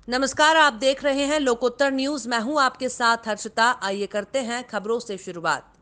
नमस्कार, आप देख रहे हैं लोकोत्तर न्यूज। मैं हूं आपके साथ हर्षिता। आइए करते हैं खबरों से शुरुआत।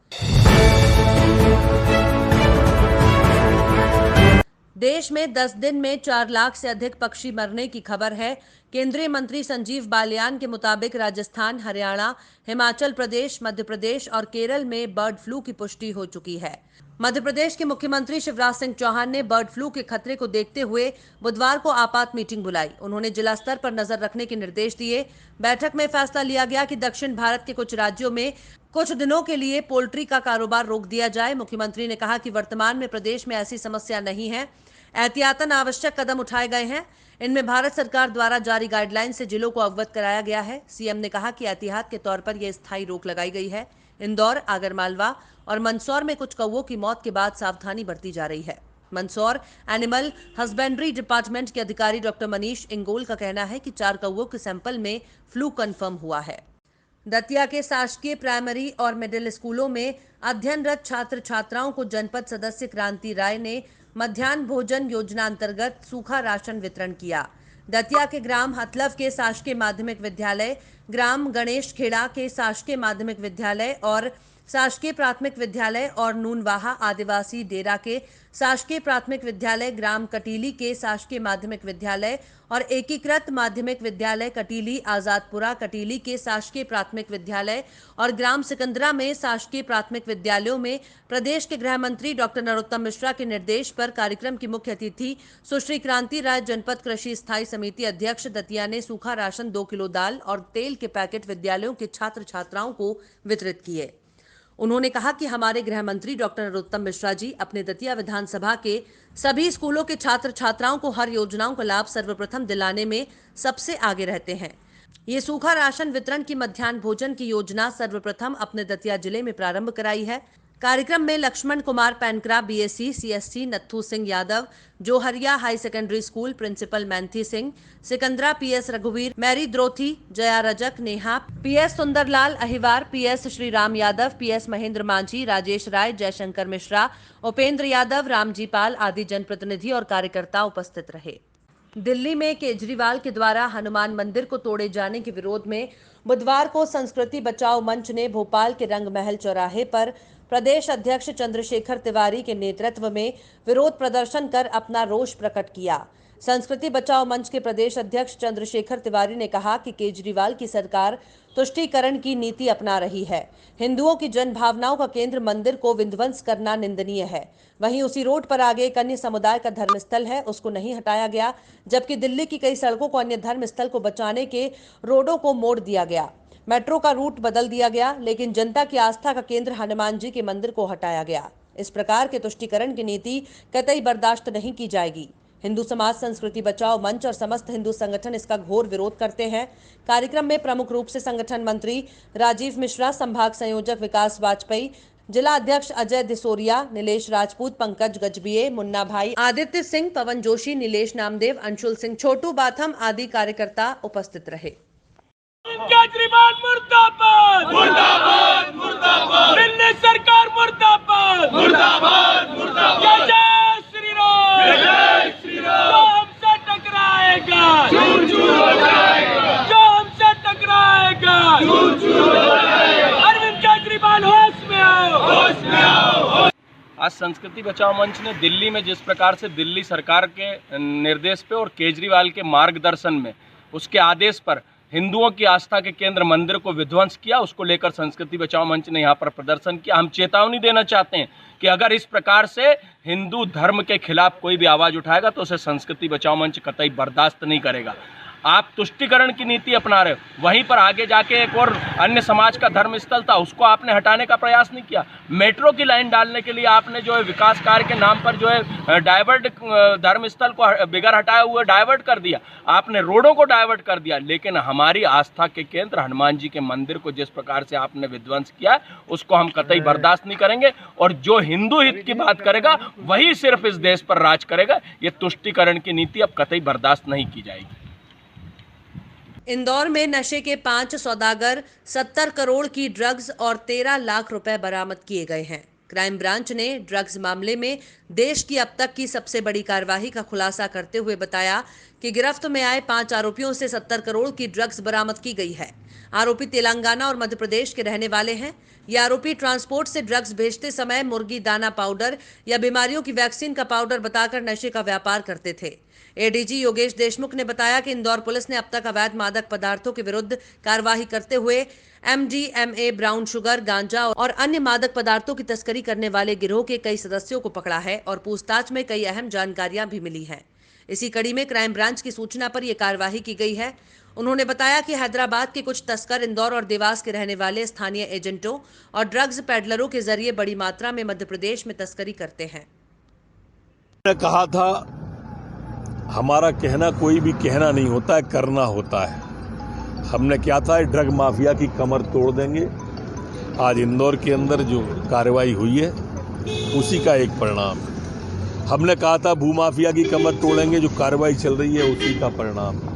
देश में 10 दिन में 4 लाख से अधिक पक्षी मरने की खबर है। केंद्रीय मंत्री संजीव बालियान के मुताबिक राजस्थान, हरियाणा, हिमाचल प्रदेश, मध्य प्रदेश और केरल में बर्ड फ्लू की पुष्टि हो चुकी है। मध्य प्रदेश के मुख्यमंत्री शिवराज सिंह चौहान ने बर्ड फ्लू के खतरे को देखते हुए बुधवार को आपात मीटिंग बुलाई। उन्होंने जिला स्तर पर नजर रखने के निर्देश दिए। बैठक में फैसला लिया गया कि दक्षिण भारत के कुछ राज्यों में कुछ दिनों के लिए पोल्ट्री का कारोबार रोक दिया जाए। मुख्यमंत्री ने कहा कि वर्तमान में प्रदेश में ऐसी समस्या नहीं है। एहतियातन आवश्यक कदम उठाए गए हैं। इनमें भारत सरकार द्वारा जारी गाइडलाइन से जिलों को अवगत कराया गया है। सीएम ने कहा कि एहतियात के तौर पर यह स्थायी रोक लगाई गई है। इंदौर, आगरमालवा और मंदसौर में कुछ कौवों की मौत के बाद सावधानी बरती जा रही है। मंदसौर एनिमल हस्बेंड्री डिपार्टमेंट के अधिकारी डॉक्टर मनीष इंगोल का कहना है कि 4 कौवों के सैंपल में फ्लू कंफर्म हुआ है। दतिया के शासकीय प्राइमरी और मिडिल स्कूलों में अध्ययनरत छात्र छात्राओं को जनपद सदस्य क्रांति राय ने मध्याह्न भोजन योजना अंतर्गत सूखा राशन वितरण किया। दतिया के ग्राम हथलव के शासकीय माध्यमिक विद्यालय, ग्राम गणेश खेड़ा के शासकीय माध्यमिक विद्यालय और शासकीय प्राथमिक विद्यालय और नूनवाहा आदिवासी डेरा के शासकीय प्राथमिक विद्यालय, ग्राम कटीली के शासकीय माध्यमिक विद्यालय और एकीकृत माध्यमिक विद्यालय कटीली आजादपुरा कटीली के शासकीय प्राथमिक विद्यालय और ग्राम सिकंदरा में शासकीय प्राथमिक विद्यालयों में प्रदेश के गृह मंत्री डॉक्टर नरोत्तम मिश्रा के निर्देश पर कार्यक्रम की मुख्य अतिथि सुश्री क्रांति राय, जनपद कृषि स्थायी समिति अध्यक्ष दतिया ने सूखा राशन 2 किलो दाल और तेल के पैकेट विद्यालयों के छात्र छात्राओं को वितरित किए। उन्होंने कहा कि हमारे गृह मंत्री डॉक्टर नरोत्तम मिश्रा जी अपने दतिया विधानसभा के सभी स्कूलों के छात्र छात्राओं को हर योजनाओं का लाभ सर्वप्रथम दिलाने में सबसे आगे रहते हैं। ये सूखा राशन वितरण की मध्याह्न भोजन की योजना सर्वप्रथम अपने दतिया जिले में प्रारंभ कराई है। कार्यक्रम में Laxman Kumar Painkra, BSC CSC, Natthu Singh Yadav, Johariya high secondary school principal Manthi Singh, Sikandara PS रघुवीर, Mary Dorothy, Jaya Rajak, Neha, PS Sundarlal Ahirwar, PS Shriram Yadav, PS Mahendra Manjhi, Rajesh Rai, Jaishankar Mishra, Upendra Yadav, Ramji Pal आदि जनप्रतिनिधि और कार्यकर्ता उपस्थित रहे। दिल्ली में केजरीवाल के द्वारा हनुमान मंदिर को तोड़े जाने के विरोध में बुधवार को संस्कृति बचाओ मंच ने भोपाल के रंग महल चौराहे पर प्रदेश अध्यक्ष चंद्रशेखर तिवारी के नेतृत्व में विरोध प्रदर्शन कर अपना रोष प्रकट किया। संस्कृति बचाओ मंच के प्रदेश अध्यक्ष चंद्रशेखर तिवारी ने कहा कि केजरीवाल की सरकार तुष्टीकरण की नीति अपना रही है। हिंदुओं की जन भावनाओं का केंद्र मंदिर को विध्वंस करना निंदनीय है। वहीं उसी रोड पर आगे एक अन्य समुदाय का धर्मस्थल है, उसको नहीं हटाया गया, जबकि दिल्ली की कई सड़कों को अन्य धर्मस्थल को बचाने के रोडों को मोड़ दिया गया। मेट्रो का रूट बदल दिया गया, लेकिन जनता की आस्था का केंद्र हनुमान जी के मंदिर को हटाया गया। इस प्रकार के तुष्टीकरण की नीति कतई बर्दाश्त नहीं की जाएगी। हिंदू समाज, संस्कृति बचाओ मंच और समस्त हिंदू संगठन इसका घोर विरोध करते हैं। कार्यक्रम में प्रमुख रूप से संगठन मंत्री राजीव मिश्रा, संभाग संयोजक विकास वाजपेयी, जिला अध्यक्ष अजय दिसोरिया, नीलेश राजपूत, पंकज गजबिये, मुन्ना भाई, आदित्य सिंह, पवन जोशी, नीलेश नामदेव, अंशुल सिंह, छोटू बाथम आदि कार्यकर्ता उपस्थित रहे। केजरीवाल मुर्दाबाद मुर्दाबाद मुर्दाबाद, दिल्ली सरकार मुर्दाबाद मुर्दाबाद मुर्दाबाद, जय श्री राम जय श्री राम। जो हमसे टकराएगा चूर चूर हो जाएगा, जो हमसे टकराएगा चूर चूर हो जाएगा। अरविंद केजरीवाल होश में आओ, होश में आओ। आज संस्कृति बचाओ मंच ने दिल्ली में जिस प्रकार से दिल्ली सरकार के निर्देश पे और केजरीवाल के मार्गदर्शन में, उसके आदेश पर हिंदुओं की आस्था के केंद्र मंदिर को विध्वंस किया, उसको लेकर संस्कृति बचाओ मंच ने यहाँ पर प्रदर्शन किया। हम चेतावनी देना चाहते हैं कि अगर इस प्रकार से हिंदू धर्म के खिलाफ कोई भी आवाज़ उठाएगा तो उसे संस्कृति बचाओ मंच कतई बर्दाश्त नहीं करेगा। आप तुष्टीकरण की नीति अपना रहे हो, वहीं पर आगे जाके एक और अन्य समाज का धर्म स्थल था, उसको आपने हटाने का प्रयास नहीं किया। मेट्रो की लाइन डालने के लिए आपने जो है विकास कार्य के नाम पर जो है डाइवर्ट, धर्म स्थल को बिगड़ हटाए हुए डाइवर्ट कर दिया, आपने रोडों को डाइवर्ट कर दिया। लेकिन हमारी आस्था के केंद्र हनुमान जी के मंदिर को जिस प्रकार से आपने विध्वंस किया, उसको हम कतई बर्दाश्त नहीं करेंगे। और जो हिंदू हित की बात करेगा वही सिर्फ इस देश पर राज करेगा। ये तुष्टीकरण की नीति अब कतई बर्दाश्त नहीं की जाएगी। इंदौर में नशे के 5 सौदागर, 70 करोड़ की ड्रग्स और 13 लाख रुपए बरामद किए गए हैं। क्राइम ब्रांच ने ड्रग्स मामले में देश की अब तक की सबसे बड़ी कार्रवाई का खुलासा करते हुए बताया कि गिरफ्त में आए 5 आरोपियों से 70 करोड़ की ड्रग्स बरामद की गई है। आरोपी तेलंगाना और मध्य प्रदेश के रहने वाले हैं। ये आरोपी ट्रांसपोर्ट से ड्रग्स भेजते समय मुर्गी दाना पाउडर या बीमारियों की वैक्सीन का पाउडर बताकर नशे का व्यापार करते थे। एडीजी योगेश देशमुख ने बताया कि इंदौर पुलिस ने अब तक अवैध मादक पदार्थों के विरुद्ध कार्रवाई करते हुए MDMA, ब्राउन शुगर, गांजा और अन्य मादक पदार्थों की तस्करी करने वाले गिरोह के कई सदस्यों को पकड़ा है और पूछताछ में कई अहम जानकारियां भी मिली हैं। इसी कड़ी में क्राइम ब्रांच की सूचना पर यह कार्रवाई की गई है। उन्होंने बताया कि हैदराबाद के कुछ तस्कर इंदौर और देवास के रहने वाले स्थानीय एजेंटों और ड्रग्स पेडलरों के जरिए बड़ी मात्रा में मध्य प्रदेश में तस्करी करते हैं। मैंने कहा था, हमारा कहना कोई भी कहना नहीं होता है, करना होता है। हमने क्या था, ड्रग माफिया की कमर तोड़ देंगे। आज इंदौर के अंदर जो कार्रवाई हुई है उसी का एक परिणाम है। हमने कहा था भूमाफिया की कमर तोड़ेंगे, जो कार्रवाई चल रही है उसी का परिणाम है।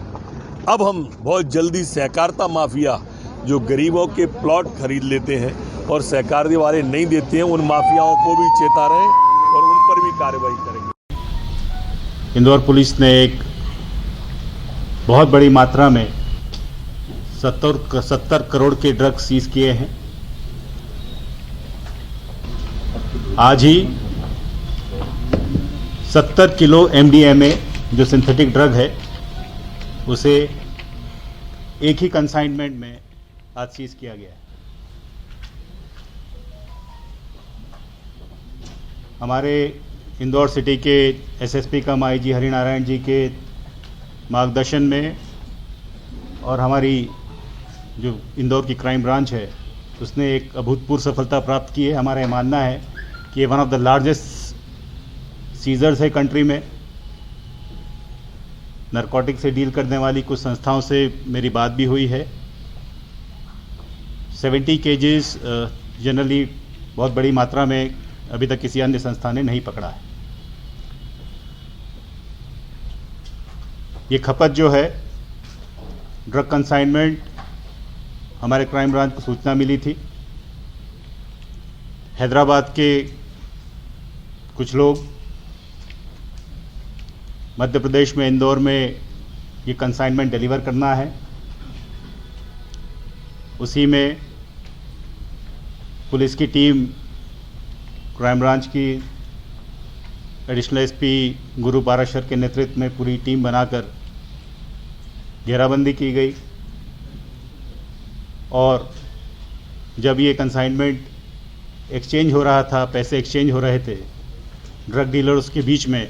अब हम बहुत जल्दी सहकारिता माफिया जो गरीबों के प्लॉट खरीद लेते हैं और सहकारी वाले नहीं देते हैं, उन माफियाओं को भी चेता रहे और उन पर भी कार्रवाई करेंगे। इंदौर पुलिस ने एक बहुत बड़ी मात्रा में 70 करोड़ के ड्रग्स सीज किए हैं। आज ही 70 किलो MDMA जो सिंथेटिक ड्रग है उसे एक ही कंसाइनमेंट में आज सीज किया गया है। हमारे इंदौर सिटी के SSP कम IG हरिनारायण जी के मार्गदर्शन में और हमारी जो इंदौर की क्राइम ब्रांच है उसने एक अभूतपूर्व सफलता प्राप्त की है। हमारा यह मानना है कि ये one of the largest seizures है कंट्री में। नारकोटिक से डील करने वाली कुछ संस्थाओं से मेरी बात भी हुई है। 70 केजीज जनरली बहुत बड़ी मात्रा में अभी तक किसी अन्य संस्था ने नहीं पकड़ा है। ये खपत जो है, ड्रग कंसाइनमेंट, हमारे क्राइम ब्रांच को सूचना मिली थी। हैदराबाद के कुछ लोग मध्य प्रदेश में इंदौर में ये कंसाइनमेंट डिलीवर करना है। उसी में पुलिस की टीम, क्राइम ब्रांच की एडिशनल SP गुरु पाराशर के नेतृत्व में पूरी टीम बनाकर घेराबंदी की गई और जब ये कंसाइनमेंट एक्सचेंज हो रहा था, पैसे एक्सचेंज हो रहे थे ड्रग डीलर्स के बीच में,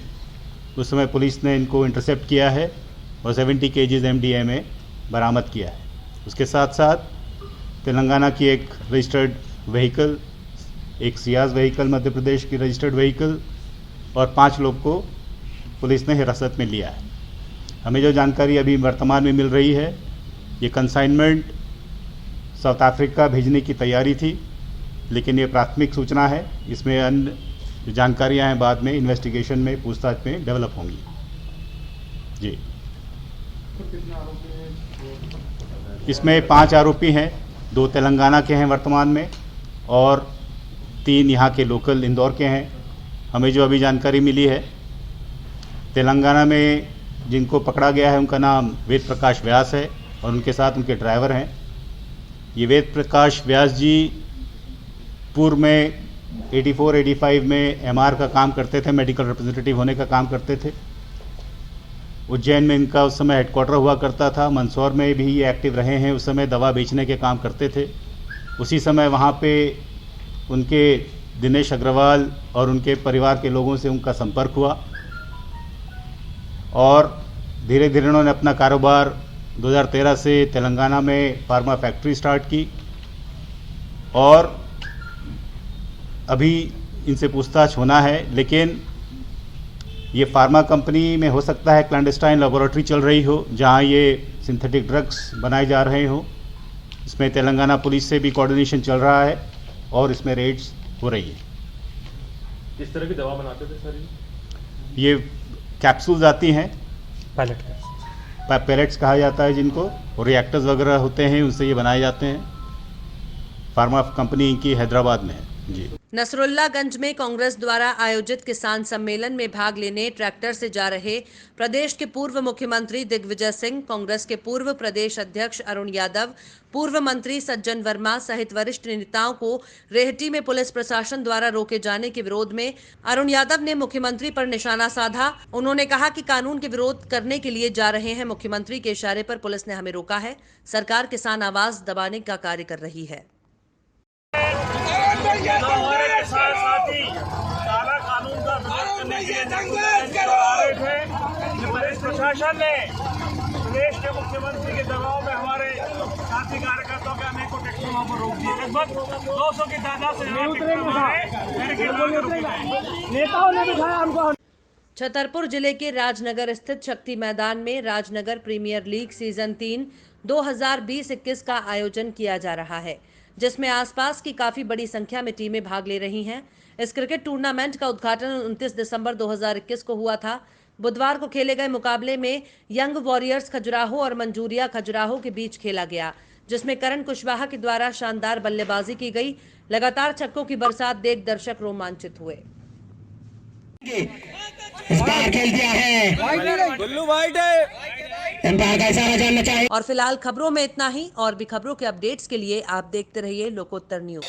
उस समय पुलिस ने इनको इंटरसेप्ट किया है और 70 केजीज MDMA बरामद किया है। उसके साथ साथ तेलंगाना की एक रजिस्टर्ड व्हीकल, एक सियाज व्हीकल मध्य प्रदेश की रजिस्टर्ड व्हीकल और 5 लोग को पुलिस ने हिरासत में लिया है। हमें जो जानकारी अभी वर्तमान में मिल रही है, ये कंसाइनमेंट साउथ अफ्रीका भेजने की तैयारी थी, लेकिन ये प्राथमिक सूचना है। इसमें अन्य जो जानकारियाँ हैं बाद में इन्वेस्टिगेशन में, पूछताछ में डेवलप होंगी। जी, इसमें 5 आरोपी हैं, 2 तेलंगाना के हैं वर्तमान में और 3 यहाँ के लोकल इंदौर के हैं। हमें जो अभी जानकारी मिली है, तेलंगाना में जिनको पकड़ा गया है उनका नाम वेद प्रकाश व्यास है और उनके साथ उनके ड्राइवर हैं। ये वेद प्रकाश व्यास जी पूर्व में 84-85 में MR का काम करते थे, मेडिकल रिप्रेजेंटेटिव होने का काम करते थे। उज्जैन में इनका उस समय हेडक्वार्टर हुआ करता था। मंदसौर में भी ये एक्टिव रहे हैं, उस समय दवा बेचने के काम करते थे। उसी समय वहाँ पे उनके दिनेश अग्रवाल और उनके परिवार के लोगों से उनका संपर्क हुआ और धीरे धीरे उन्होंने अपना कारोबार 2013 से तेलंगाना में फार्मा फैक्ट्री स्टार्ट की और अभी इनसे पूछताछ होना है। लेकिन ये फार्मा कंपनी में हो सकता है क्लैंडस्टाइन लेबोरेटरी चल रही हो जहां ये सिंथेटिक ड्रग्स बनाए जा रहे हो। इसमें तेलंगाना पुलिस से भी कोऑर्डिनेशन चल रहा है और इसमें रेड्स हो रही है। किस तरह की दवा बनाते थे सर? ये कैप्सूल्स आती हैं, पैलेट्स कहा जाता है जिनको, और रिएक्टर्स वगैरह होते हैं, उनसे ये बनाए जाते हैं। फार्मा कंपनी की हैदराबाद में है। जी। नसरुल्लागंज में कांग्रेस द्वारा आयोजित किसान सम्मेलन में भाग लेने ट्रैक्टर से जा रहे प्रदेश के पूर्व मुख्यमंत्री दिग्विजय सिंह, कांग्रेस के पूर्व प्रदेश अध्यक्ष अरुण यादव, पूर्व मंत्री सज्जन वर्मा सहित वरिष्ठ नेताओं को रेहटी में पुलिस प्रशासन द्वारा रोके जाने के विरोध में अरुण यादव ने मुख्यमंत्री पर निशाना साधा। उन्होंने कहा कि कानून के विरोध करने के लिए जा रहे हैं, मुख्यमंत्री के इशारे पर पुलिस ने हमें रोका है। सरकार किसान आवाज दबाने का कार्य कर रही है। हमारे किसान साथी काला कानून का विरोध करने के लिए आ रहे थे। पुलिस प्रशासन ने प्रदेश के मुख्यमंत्री के दबाव में हमारे साथी कार्यकर्ताओं के अनेकों टैक्सियों पर रोक दिए। लगभग 200 की तादाद से नेताओं ने दिखाया हमको। छतरपुर जिले के राजनगर स्थित शक्ति मैदान में राजनगर प्रीमियर लीग सीजन 3 2020-21 का आयोजन किया जा रहा है, जिसमें आसपास की काफी बड़ी संख्या में टीमें भाग ले रही हैं। इस क्रिकेट टूर्नामेंट का उद्घाटन 29 दिसंबर 2021 को हुआ था। बुधवार को खेले गए मुकाबले में यंग वॉरियर्स खजुराहो और मंजूरिया खजुराहो के बीच खेला गया, जिसमें करण कुशवाहा के द्वारा शानदार बल्लेबाजी की गई। लगातार छक्कों की बरसात देख दर्शक रोमांचित हुए। खेल दिया है, गुल्लू वाइट है। एम्पायर का इशारा जानना चाहिए। और फिलहाल खबरों में इतना ही। और भी खबरों के अपडेट्स के लिए आप देखते रहिए लोकोत्तर न्यूज।